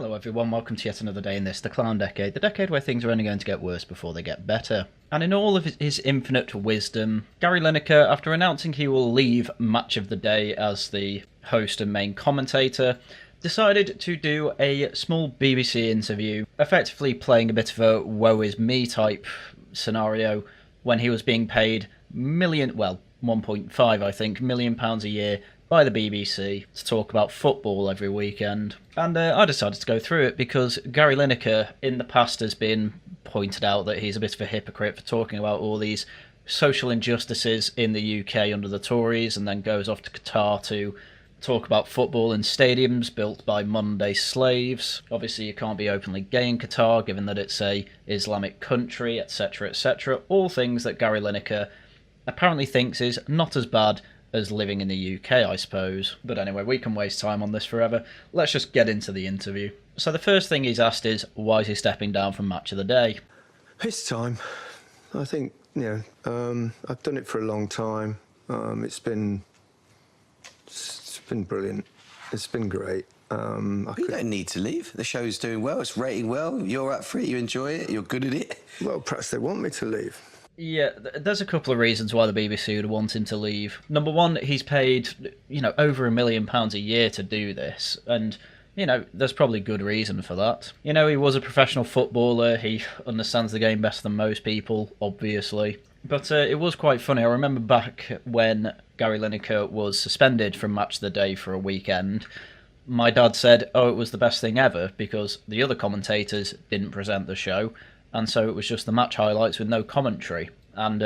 Hello everyone, welcome to yet another day in this, the Clown Decade, the decade where things are only going to get worse before they get better. And in all of his infinite wisdom, Gary Lineker, after announcing he will leave Match of the Day as the host and main commentator, decided to do a small BBC interview, effectively playing a bit of a woe is me type scenario when he was being paid 1.5 I think, million pounds a year by the BBC to talk about football every weekend. And I decided to go through it because Gary Lineker in the past has been pointed out that he's a bit of a hypocrite for talking about all these social injustices in the UK under the Tories, and then goes off to Qatar to talk about football in stadiums built by modern-day slaves. Obviously you can't be openly gay in Qatar given that it's a Islamic country, etc, etc. All things that Gary Lineker apparently thinks is not as bad as living in the UK, I suppose. But anyway, we can waste time on this forever. Let's just get into the interview. So the first thing he's asked is, why is he stepping down from Match of the Day? It's time. I think, I've done it for a long time. It's been brilliant. It's been great. You don't need to leave. The show's doing well, it's rating well, you're up for it, you enjoy it, you're good at it. Well, perhaps they want me to leave. Yeah, there's a couple of reasons why the BBC would want him to leave. Number one, he's paid, over £1 million a year to do this, and, there's probably good reason for that. He was a professional footballer, he understands the game better than most people, obviously. But it was quite funny. I remember back when Gary Lineker was suspended from Match of the Day for a weekend, my dad said, it was the best thing ever, because the other commentators didn't present the show, and so it was just the match highlights with no commentary. And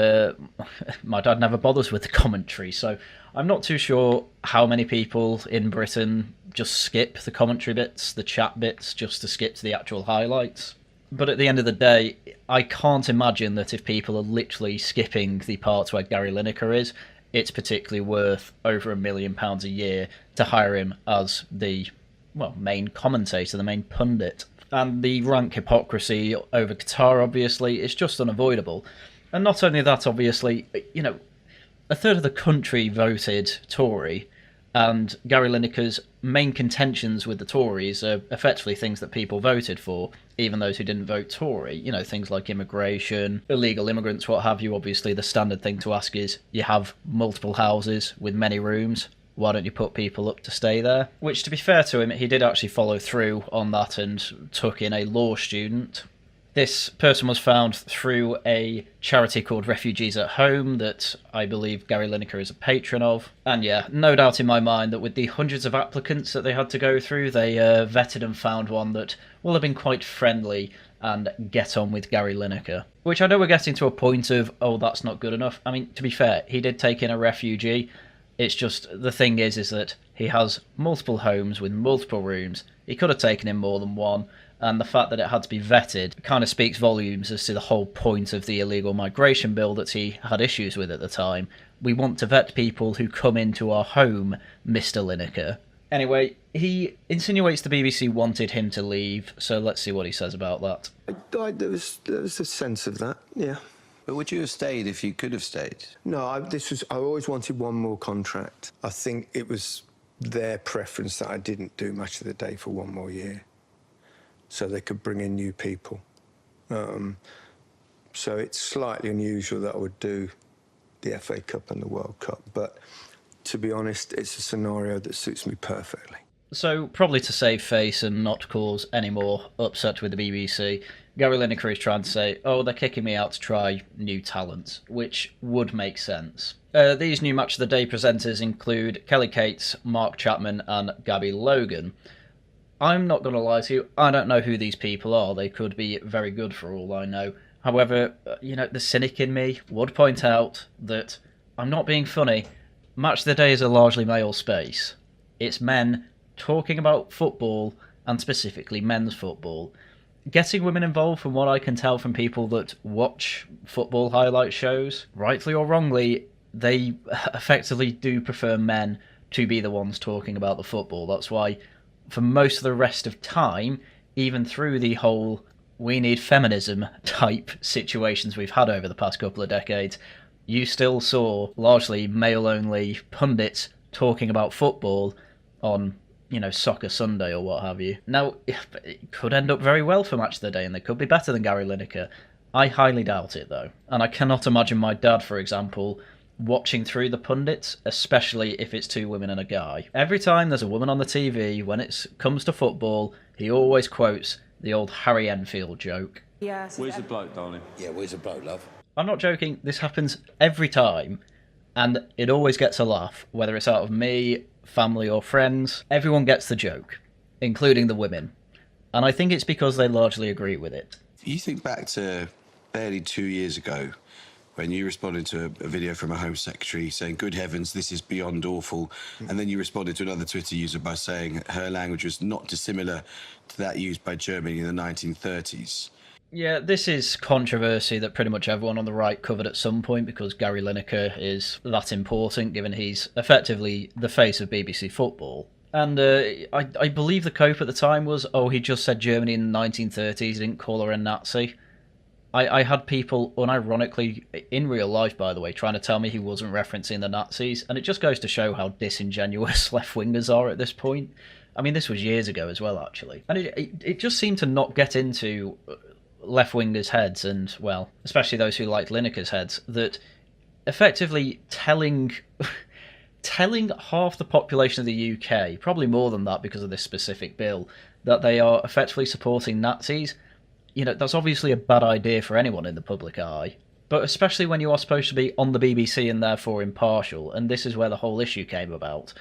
my dad never bothers with the commentary, so I'm not too sure how many people in Britain just skip the commentary bits, the chat bits, just to skip to the actual highlights. But at the end of the day, I can't imagine that if people are literally skipping the parts where Gary Lineker is, it's particularly worth over £1 million a year to hire him as the, main commentator, the main pundit. And the rank hypocrisy over Qatar, obviously, is just unavoidable. And not only that, obviously, a third of the country voted Tory, and Gary Lineker's main contentions with the Tories are effectively things that people voted for, even those who didn't vote Tory. Things like immigration, illegal immigrants, what have you. Obviously, the standard thing to ask is, you have multiple houses with many rooms, why don't you put people up to stay there? Which, to be fair to him, he did actually follow through on that and took in a law student. This person was found through a charity called Refugees at Home that I believe Gary Lineker is a patron of. And yeah, no doubt in my mind that with the hundreds of applicants that they had to go through, they vetted and found one that will have been quite friendly and get on with Gary Lineker. Which I know we're getting to a point of, that's not good enough. I mean, to be fair, he did take in a refugee. It's just, the thing is that he has multiple homes with multiple rooms. He could have taken in more than one, and the fact that it had to be vetted kind of speaks volumes as to the whole point of the illegal migration bill that he had issues with at the time. We want to vet people who come into our home, Mr. Lineker. Anyway, he insinuates the BBC wanted him to leave, so let's see what he says about that. There was a sense of that, yeah. But would you have stayed if you could have stayed? No, I always wanted one more contract. I think it was their preference that I didn't do Match of the Day for one more year, so they could bring in new people. So it's slightly unusual that I would do the FA Cup and the World Cup, but to be honest, it's a scenario that suits me perfectly. So, probably to save face and not cause any more upset with the BBC, Gary Lineker is trying to say, they're kicking me out to try new talent, which would make sense. These new Match of the Day presenters include Kelly Cates, Mark Chapman and Gabby Logan. I'm not going to lie to you, I don't know who these people are. They could be very good for all I know. However, the cynic in me would point out that, I'm not being funny, Match of the Day is a largely male space. It's men talking about football, and specifically men's football. Getting women involved, from what I can tell from people that watch football highlight shows, rightly or wrongly, they effectively do prefer men to be the ones talking about the football. That's why, for most of the rest of time, even through the whole we need feminism type situations we've had over the past couple of decades, you still saw largely male-only pundits talking about football on Soccer Sunday or what have you. Now, it could end up very well for Match of the Day, and they could be better than Gary Lineker. I highly doubt it, though. And I cannot imagine my dad, for example, watching through the pundits, especially if it's two women and a guy. Every time there's a woman on the TV, when it comes to football, he always quotes the old Harry Enfield joke. Yes. Where's the bloke, darling? Yeah, where's the bloke, love? I'm not joking, this happens every time, and it always gets a laugh, whether it's out of me, family or friends. Everyone gets the joke, including the women. And I think it's because they largely agree with it. You think back to barely 2 years ago, when you responded to a video from a Home Secretary saying, good heavens, this is beyond awful. And then you responded to another Twitter user by saying her language was not dissimilar to that used by Germany in the 1930s. Yeah, this is controversy that pretty much everyone on the right covered at some point because Gary Lineker is that important, given he's effectively the face of BBC football. And I believe the cope at the time was, he just said Germany in the 1930s, he didn't call her a Nazi. I had people, unironically, in real life, by the way, trying to tell me he wasn't referencing the Nazis, and it just goes to show how disingenuous left-wingers are at this point. I mean, this was years ago as well, actually. And it just seemed to not get into left-wingers' heads, and, well, especially those who liked Lineker's heads, that effectively telling half the population of the UK, probably more than that because of this specific bill, that they are effectively supporting Nazis, that's obviously a bad idea for anyone in the public eye. But especially when you are supposed to be on the BBC and therefore impartial, and this is where the whole issue came about.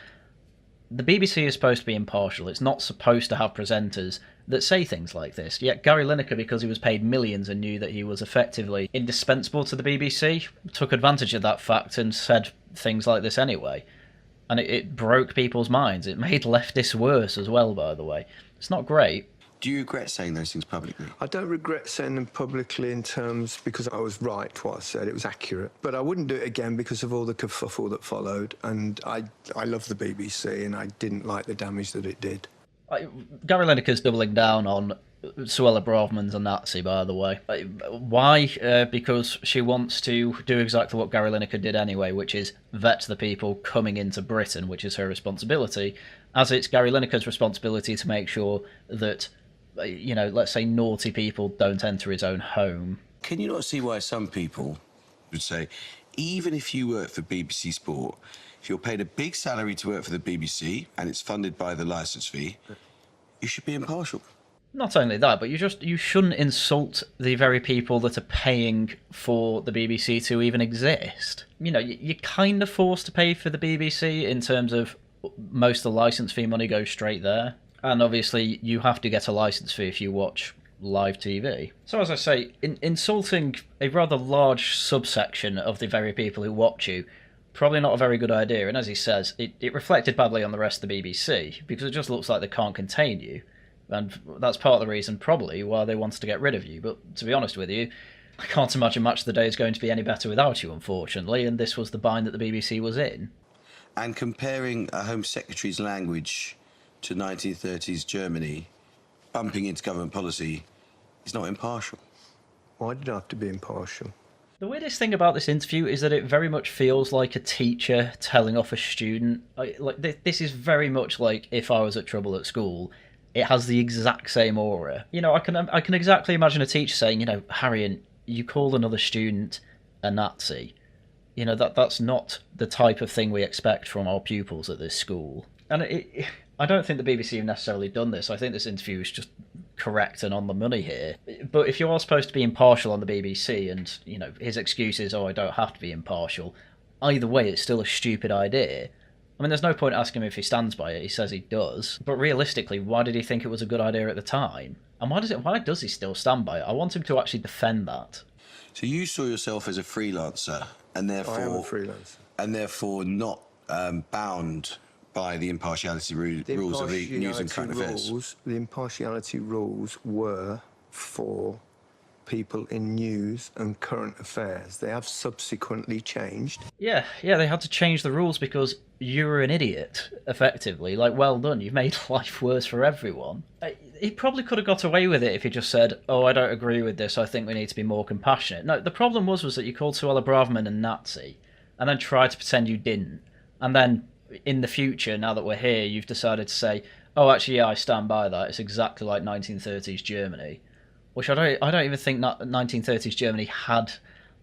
The BBC is supposed to be impartial. It's not supposed to have presenters that say things like this. Yet Gary Lineker, because he was paid millions and knew that he was effectively indispensable to the BBC, took advantage of that fact and said things like this anyway. And it broke people's minds. It made leftists worse as well, by the way. It's not great. Do you regret saying those things publicly? I don't regret saying them publicly in terms because I was right what I said, it was accurate. But I wouldn't do it again because of all the kerfuffle that followed. And I love the BBC and I didn't like the damage that it did. Gary Lineker's doubling down on Suella Braverman's a Nazi, by the way. Why? Because she wants to do exactly what Gary Lineker did anyway, which is vet the people coming into Britain, which is her responsibility, as it's Gary Lineker's responsibility to make sure that, let's say naughty people don't enter his own home. Can you not see why some people would say, even if you work for BBC Sport, if you're paid a big salary to work for the BBC and it's funded by the licence fee, you should be impartial? Not only that, but you shouldn't insult the very people that are paying for the BBC to even exist. You're kind of forced to pay for the BBC in terms of most of the licence fee money goes straight there. And obviously you have to get a licence fee if you watch live TV. So as I say, insulting a rather large subsection of the very people who watch you, probably not a very good idea. And as he says, it reflected badly on the rest of the BBC, because it just looks like they can't contain you. And that's part of the reason, probably, why they wanted to get rid of you. But to be honest with you, I can't imagine Match of the Day is going to be any better without you, unfortunately, and this was the bind that the BBC was in. And comparing a Home Secretary's language to 1930s Germany, bumping into government policy, is not impartial. Why did I have to be impartial? The weirdest thing about this interview is that it very much feels like a teacher telling off a student. This is very much like if I was at trouble at school. It has the exact same aura. I can exactly imagine a teacher saying, Haryan, you called another student a Nazi. That's not the type of thing we expect from our pupils at this school. And I don't think the BBC have necessarily done this. I think this interview is just correct and on the money here. But if you are supposed to be impartial on the BBC and, his excuse is, I don't have to be impartial, either way, it's still a stupid idea. I mean, there's no point asking him if he stands by it. He says he does. But realistically, why did he think it was a good idea at the time? And why does he still stand by it? I want him to actually defend that. So you saw yourself as a freelancer, and therefore... I am a freelancer. And therefore not bound by the impartiality rules of the news and current affairs. The impartiality rules were for people in news and current affairs. They have subsequently changed. Yeah, they had to change the rules because you were an idiot, effectively. Well done, you've made life worse for everyone. He probably could have got away with it if he just said, I don't agree with this, I think we need to be more compassionate. No, the problem was that you called Suella Braverman a Nazi, and then tried to pretend you didn't. And then, in the future, now that we're here, you've decided to say, oh, actually, yeah, I stand by that. It's exactly like 1930s Germany, which I don't even think that 1930s Germany had,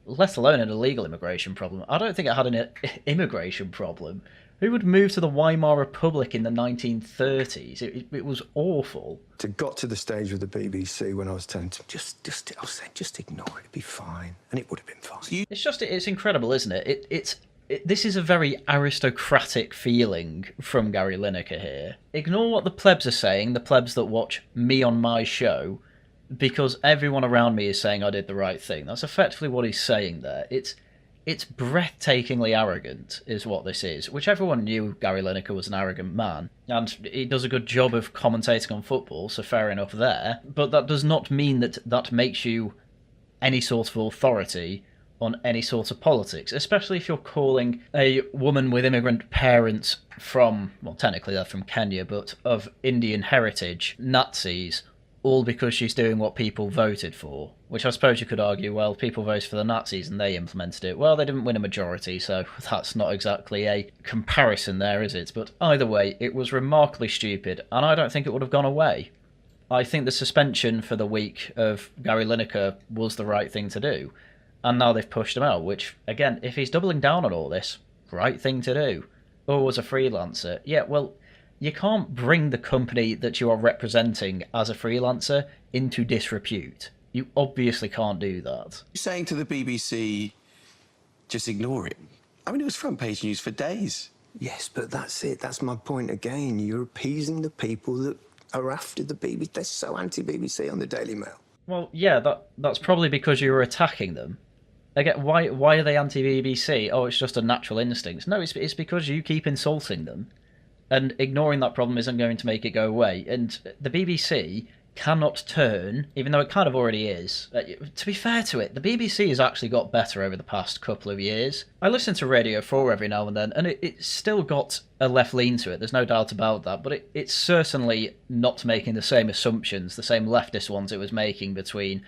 let alone an illegal immigration problem. I don't think it had an immigration problem. Who would move to the Weimar Republic in the 1930s? It was awful. It got to the stage with the BBC when I was telling them, I was saying, just ignore it, it'd be fine. And it would have been fine. It's incredible, isn't it? This is a very aristocratic feeling from Gary Lineker here. Ignore what the plebs are saying, the plebs that watch me on my show, because everyone around me is saying I did the right thing. That's effectively what he's saying there. It's breathtakingly arrogant, is what this is, which everyone knew Gary Lineker was an arrogant man, and he does a good job of commentating on football, so fair enough there, but that does not mean that makes you any sort of authority on any sort of politics, especially if you're calling a woman with immigrant parents from, well, technically they're from Kenya, but of Indian heritage, Nazis, all because she's doing what people voted for. Which I suppose you could argue, well, people voted for the Nazis and they implemented it. Well, they didn't win a majority, so that's not exactly a comparison there, is it? But either way, it was remarkably stupid, and I don't think it would have gone away. I think the suspension for the week of Gary Lineker was the right thing to do. And now they've pushed him out, which, again, if he's doubling down on all this, right thing to do. Or as a freelancer, yeah, well, you can't bring the company that you are representing as a freelancer into disrepute. You obviously can't do that. You're saying to the BBC, just ignore it. I mean, it was front page news for days. Yes, but that's it. That's my point again. You're appeasing the people that are after the BBC. They're so anti-BBC on the Daily Mail. Well, yeah, that's probably because you were attacking them. Again, why are they anti-BBC? Oh, it's just a natural instinct. No, it's because you keep insulting them. And ignoring that problem isn't going to make it go away. And the BBC cannot turn, even though it kind of already is. To be fair to it, the BBC has actually got better over the past couple of years. I listen to Radio 4 every now and then, and it's still got a left lean to it, there's no doubt about that, but it's certainly not making the same assumptions, the same leftist ones it was making effectively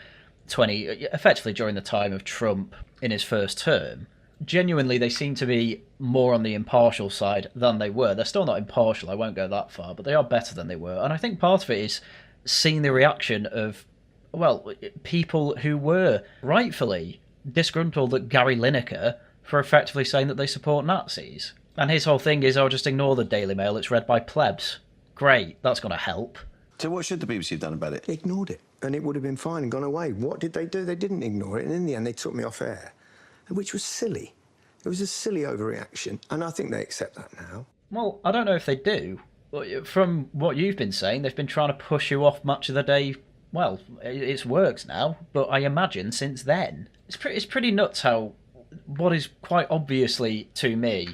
during the time of Trump in his first term. Genuinely, they seem to be more on the impartial side than they were. They're still not impartial, I won't go that far, but they are better than they were. And I think part of it is seeing the reaction of, well, people who were rightfully disgruntled at Gary Lineker for effectively saying that they support Nazis. And his whole thing is, oh, just ignore the Daily Mail, it's read by plebs. Great, that's going to help. So what should the BBC have done about it? They ignored it, and it would have been fine and gone away. What did they do? They didn't ignore it, and in the end they took me off air, which was silly. It was a silly overreaction, and I think they accept that now. Well, I don't know if they do. From what you've been saying, they've been trying to push you off much of the day. Well, it's worked now, but I imagine since then. It's pretty nuts how, what is quite obviously to me,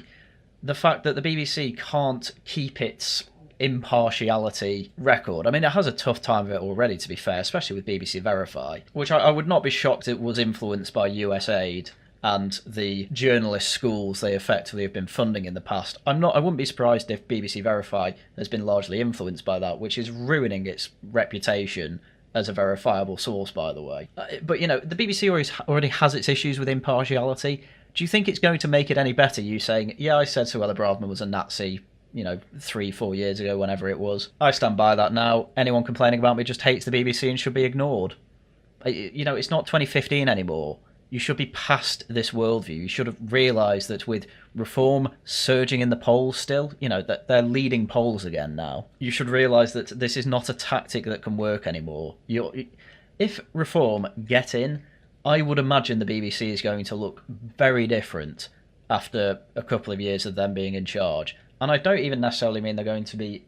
the fact that the BBC can't keep its impartiality record. I mean, it has a tough time of it already, to be fair, especially with BBC Verify, which I would not be shocked it was influenced by USAID and the journalist schools they effectively have been funding in the past. I wouldn't be surprised if BBC Verify has been largely influenced by that, which is ruining its reputation as a verifiable source, by the way. But, you know, the BBC already has its issues with impartiality. Do you think it's going to make it any better, you saying, yeah, I said Suella Braverman was a Nazi, 3-4 years ago, whenever it was. I stand by that now. Anyone complaining about me just hates the BBC and should be ignored. It's not 2015 anymore. You should be past this worldview. You should have realised that with Reform surging in the polls still, that they're leading polls again now. You should realise that this is not a tactic that can work anymore. If Reform get in, I would imagine the BBC is going to look very different after a couple of years of them being in charge. And I don't even necessarily mean they're going to be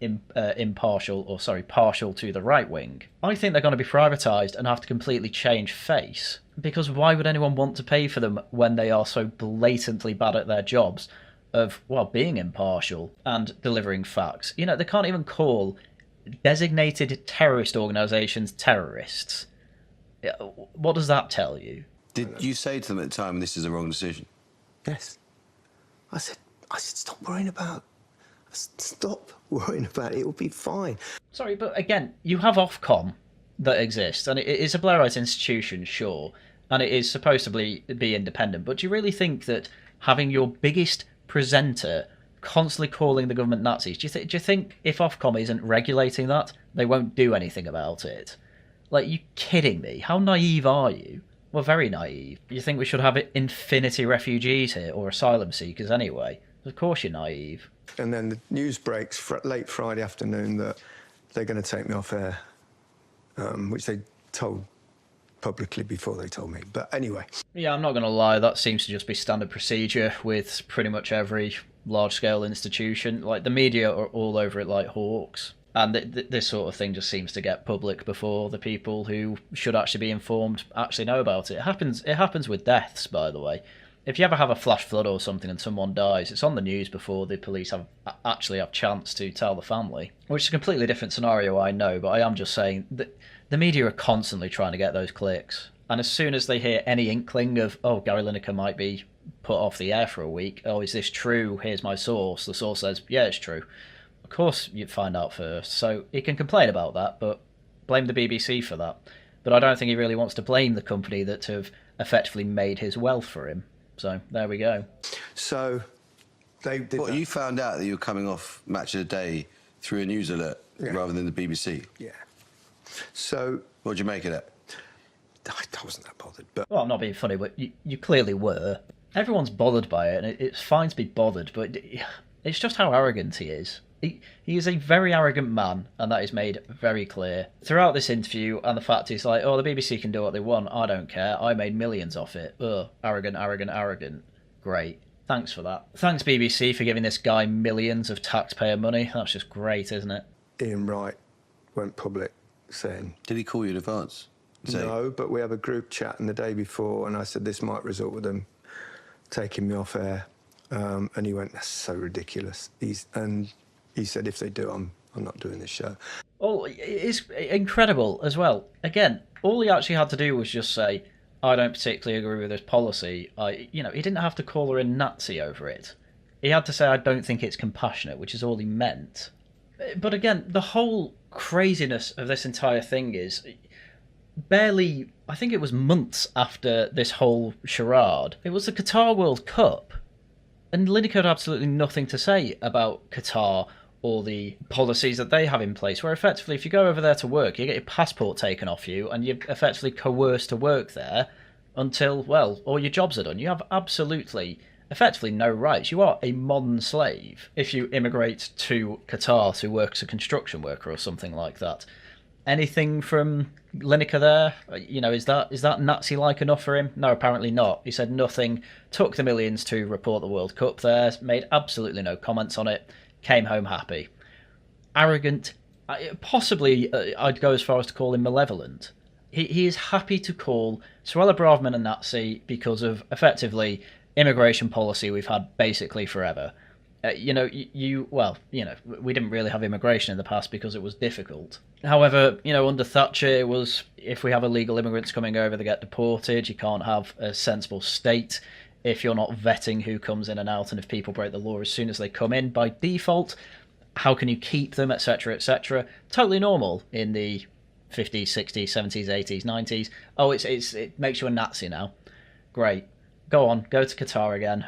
partial to the right wing. I think they're going to be privatised and have to completely change face. Because why would anyone want to pay for them when they are so blatantly bad at their jobs of, being impartial and delivering facts? They can't even call designated terrorist organisations terrorists. What does that tell you? Did you say to them at the time, this is a wrong decision? Yes. I said, stop worrying about it, it'll be fine. Sorry, but again, you have Ofcom that exists, and it is a Blairite institution, sure, and it is supposed to be independent, but do you really think that having your biggest presenter constantly calling the government Nazis. Do you think if Ofcom isn't regulating that, they won't do anything about it? Like, you kidding me? How naive are you? Well, very naive. You think we should have infinity refugees here, or asylum seekers anyway? Of course you're naive. And then the news breaks late Friday afternoon that they're going to take me off air, which they told publicly before they told me. But anyway. Yeah, I'm not going to lie, that seems to just be standard procedure with pretty much every large-scale institution. Like, the media are all over it like hawks. And this sort of thing just seems to get public before the people who should actually be informed actually know about it. It happens with deaths, by the way. If you ever have a flash flood or something and someone dies, it's on the news before the police actually have chance to tell the family. Which is a completely different scenario, I know, but I am just saying that the media are constantly trying to get those clicks. And as soon as they hear any inkling of, oh, Gary Lineker might be put off the air for a week, oh, is this true? Here's my source. The source says, yeah, it's true. Of course you'd find out first. So he can complain about that, but blame the BBC for that. But I don't think he really wants to blame the company that have effectively made his wealth for him. So there we go. So they did. What, you found out that you were coming off Match of the Day through a news alert rather than the BBC? Yeah. So What did you make of that? I wasn't that bothered, but Well, I'm not being funny, but you clearly were. Everyone's bothered by it, and it's fine to be bothered, but it's just how arrogant he is. He is a very arrogant man, and that is made very clear throughout this interview. And the fact he's like, oh, the BBC can do what they want. I don't care. I made millions off it. Ugh, arrogant, arrogant, arrogant. Great. Thanks for that. Thanks, BBC, for giving this guy millions of taxpayer money. That's just great, isn't it? Ian Wright went public saying... Did he call you in advance? No, but we have a group chat and the day before, and I said this might result with them taking me off air. And he went, that's so ridiculous. He said, if they do, I'm not doing this show. Oh, it's incredible as well. Again, all he actually had to do was just say, I don't particularly agree with this policy. He didn't have to call her a Nazi over it. He had to say, I don't think it's compassionate, which is all he meant. But again, the whole craziness of this entire thing is barely, I think it was months after this whole charade. It was the Qatar World Cup. And Lineker had absolutely nothing to say about Qatar or the policies that they have in place, where effectively if you go over there to work, you get your passport taken off you and you're effectively coerced to work there until, well, all your jobs are done. You have effectively no rights. You are a modern slave if you immigrate to Qatar to work as a construction worker or something like that. Anything from Lineker there? Is that Nazi-like enough for him? No, apparently not. He said nothing, took the millions to report the World Cup there, made absolutely no comments on it, came home happy. Arrogant, possibly I'd go as far as to call him malevolent. He is happy to call Suella Braverman a Nazi because of, effectively, immigration policy we've had basically forever. We didn't really have immigration in the past because it was difficult. However, under Thatcher, it was, if we have illegal immigrants coming over, they get deported. You can't have a sensible state if you're not vetting who comes in and out, and if people break the law as soon as they come in by default, how can you keep them, etc., etc. Totally normal in the 50s, 60s, 70s, 80s, 90s. Oh, it makes you a Nazi now. Great. Go on, go to Qatar again.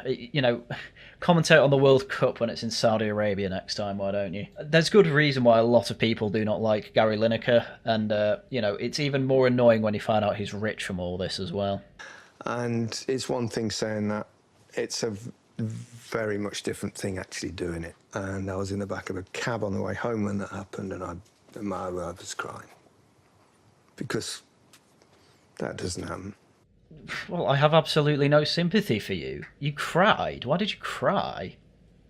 Commentate on the World Cup when it's in Saudi Arabia next time, why don't you? There's good reason why a lot of people do not like Gary Lineker, and, it's even more annoying when you find out he's rich from all this as well. And it's one thing saying that, it's a very much different thing actually doing it. And I was in the back of a cab on the way home when that happened, and I was crying. Because that doesn't happen. Well, I have absolutely no sympathy for you. You cried. Why did you cry?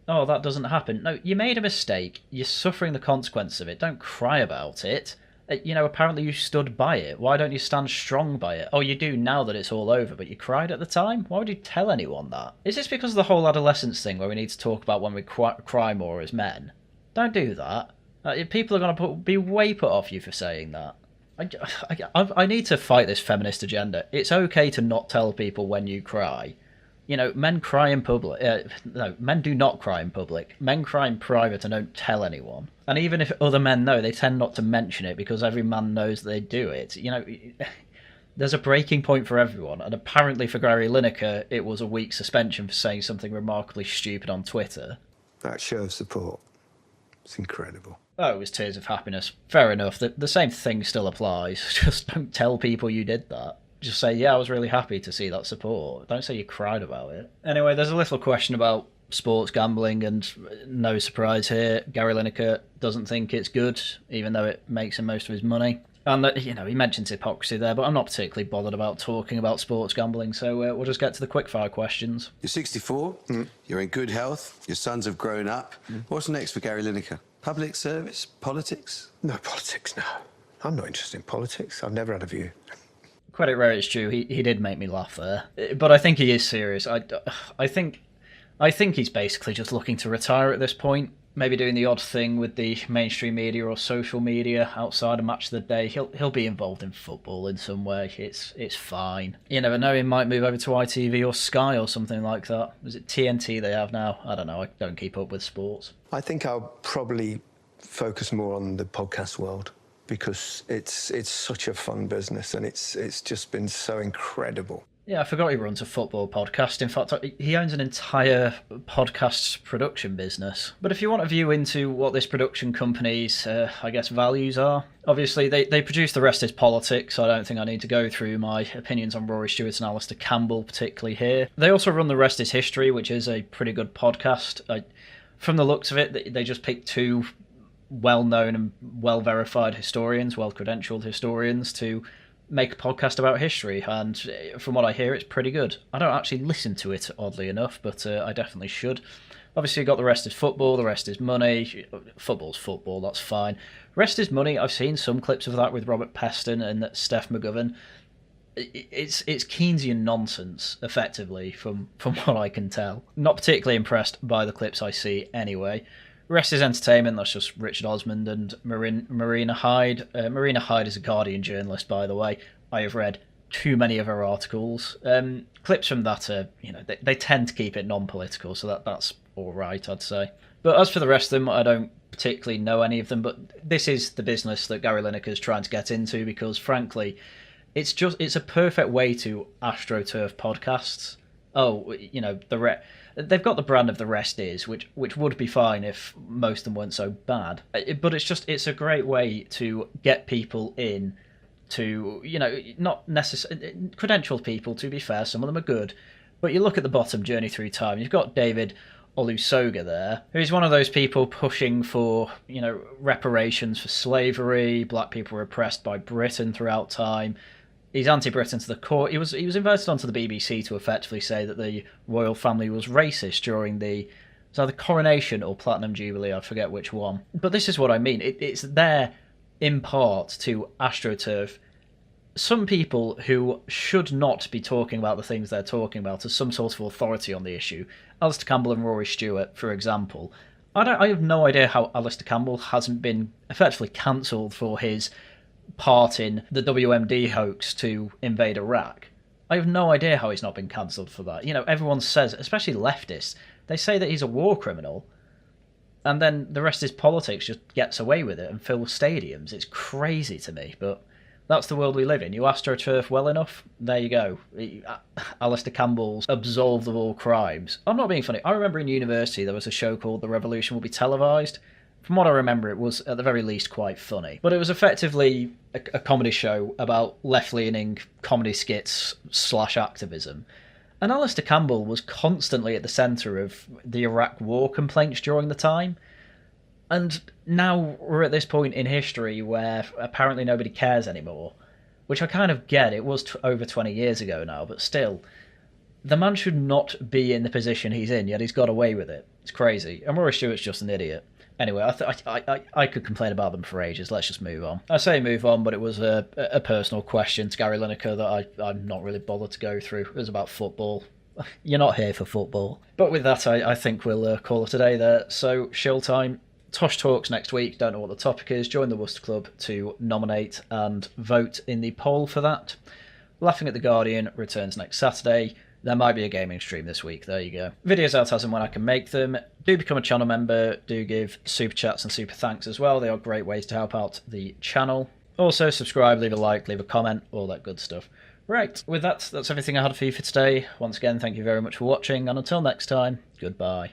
Oh, that doesn't happen. No, you made a mistake. You're suffering the consequence of it. Don't cry about it. Apparently you stood by it. Why don't you stand strong by it? Oh, you do now that it's all over, but you cried at the time? Why would you tell anyone that? Is this because of the whole adolescence thing where we need to talk about when we cry more as men? Don't do that. People are going to be way put off you for saying that. I need to fight this feminist agenda. It's okay to not tell people when you cry. Men cry in public. No, men do not cry in public. Men cry in private and don't tell anyone. And even if other men know, they tend not to mention it because every man knows they do it. There's a breaking point for everyone. And apparently for Gary Lineker, it was a week's suspension for saying something remarkably stupid on Twitter. that show of support. It's incredible. Oh, it was tears of happiness. Fair enough. The same thing still applies. Just don't tell people you did that. Just say, yeah, I was really happy to see that support. Don't say you cried about it. Anyway, there's a little question about sports gambling, and no surprise here, Gary Lineker doesn't think it's good, even though it makes him most of his money. And, he mentions hypocrisy there, but I'm not particularly bothered about talking about sports gambling, so we'll just get to the quickfire questions. You're 64, you're in good health, your sons have grown up. What's next for Gary Lineker? Public service? Politics? No politics, no. I'm not interested in politics. I've never had a view. Credit where it's due, he did make me laugh there. But I think he is serious. I think he's basically just looking to retire at this point. Maybe doing the odd thing with the mainstream media or social media outside a match of the day. He'll be involved in football in some way. It's fine. You never know, he might move over to ITV or Sky or something like that. Is it TNT they have now? I don't know, I don't keep up with sports. I think I'll probably focus more on the podcast world, because it's such a fun business, and it's just been so incredible. Yeah, I forgot he runs a football podcast. In fact, he owns an entire podcast production business. But if you want a view into what this production company's, values are, obviously they produce The Rest is Politics. I don't think I need to go through my opinions on Rory Stewart and Alistair Campbell particularly here. They also run The Rest is History, which is a pretty good podcast. From the looks of it, they just picked two well-known and well-verified historians, well-credentialed historians, to make a podcast about history, and from what I hear, it's pretty good. I don't actually listen to it, oddly enough, but I definitely should. Obviously, you've got The Rest is Football, The Rest is Money. Football's football, that's fine. Rest is Money, I've seen some clips of that with Robert Peston and Steph McGovern. It's Keynesian nonsense, effectively, from what I can tell. Not particularly impressed by the clips I see, anyway. Rest is Entertainment, that's just Richard Osmond and Marina Hyde. Marina Hyde is a Guardian journalist, by the way. I have read too many of her articles. Clips from that are, they tend to keep it non-political, so that's all right, I'd say. But as for the rest of them, I don't particularly know any of them, but this is the business that Gary Lineker is trying to get into, because, frankly, it's a perfect way to AstroTurf podcasts. They've got the brand of The Rest Is, which would be fine if most of them weren't so bad. But it's a great way to get people in to, not necessarily credentialed people, to be fair, some of them are good. But you look at the bottom, Journey Through Time, you've got David Olusoga there, who's one of those people pushing for, reparations for slavery. Black people were oppressed by Britain throughout time. He's anti-Britain to the core. He was invited onto the BBC to effectively say that the royal family was racist during the coronation or Platinum Jubilee, I forget which one. But this is what I mean. It's there in part to AstroTurf some people who should not be talking about the things they're talking about as some sort of authority on the issue. Alistair Campbell and Rory Stewart, for example. I have no idea how Alistair Campbell hasn't been effectively cancelled for his part in the WMD hoax to invade Iraq. I have no idea how he's not been cancelled for that. Everyone says, especially leftists, they say that he's a war criminal, and then the rest is politics just gets away with it and fills stadiums. It's crazy to me, but that's the world we live in. You AstroTurf well enough, there you go. Alistair Campbell's absolved of all crimes. I'm not being funny. I remember in university there was a show called The Revolution Will Be Televised. From what I remember, it was at the very least quite funny. But it was effectively a comedy show about left-leaning comedy skits / activism. And Alistair Campbell was constantly at the centre of the Iraq war complaints during the time. And now we're at this point in history where apparently nobody cares anymore. Which I kind of get. It was over 20 years ago now, but still. The man should not be in the position he's in, yet he's got away with it. It's crazy. And Rory Stewart's just an idiot. Anyway, I could complain about them for ages. Let's just move on. I say move on, but it was a personal question to Gary Lineker that I'm not really bothered to go through. It was about football. You're not here for football. But with that, I think we'll call it a day there. So, shill time. Tosh Talks next week. Don't know what the topic is. Join the Worcester Club to nominate and vote in the poll for that. Laughing at the Guardian returns next Saturday. There might be a gaming stream this week. There you go. Videos out as and when I can make them. Do become a channel member. Do give super chats and super thanks as well. They are great ways to help out the channel. Also, subscribe, leave a like, leave a comment, all that good stuff. Right, with that, that's everything I had for you for today. Once again, thank you very much for watching, and until next time, goodbye.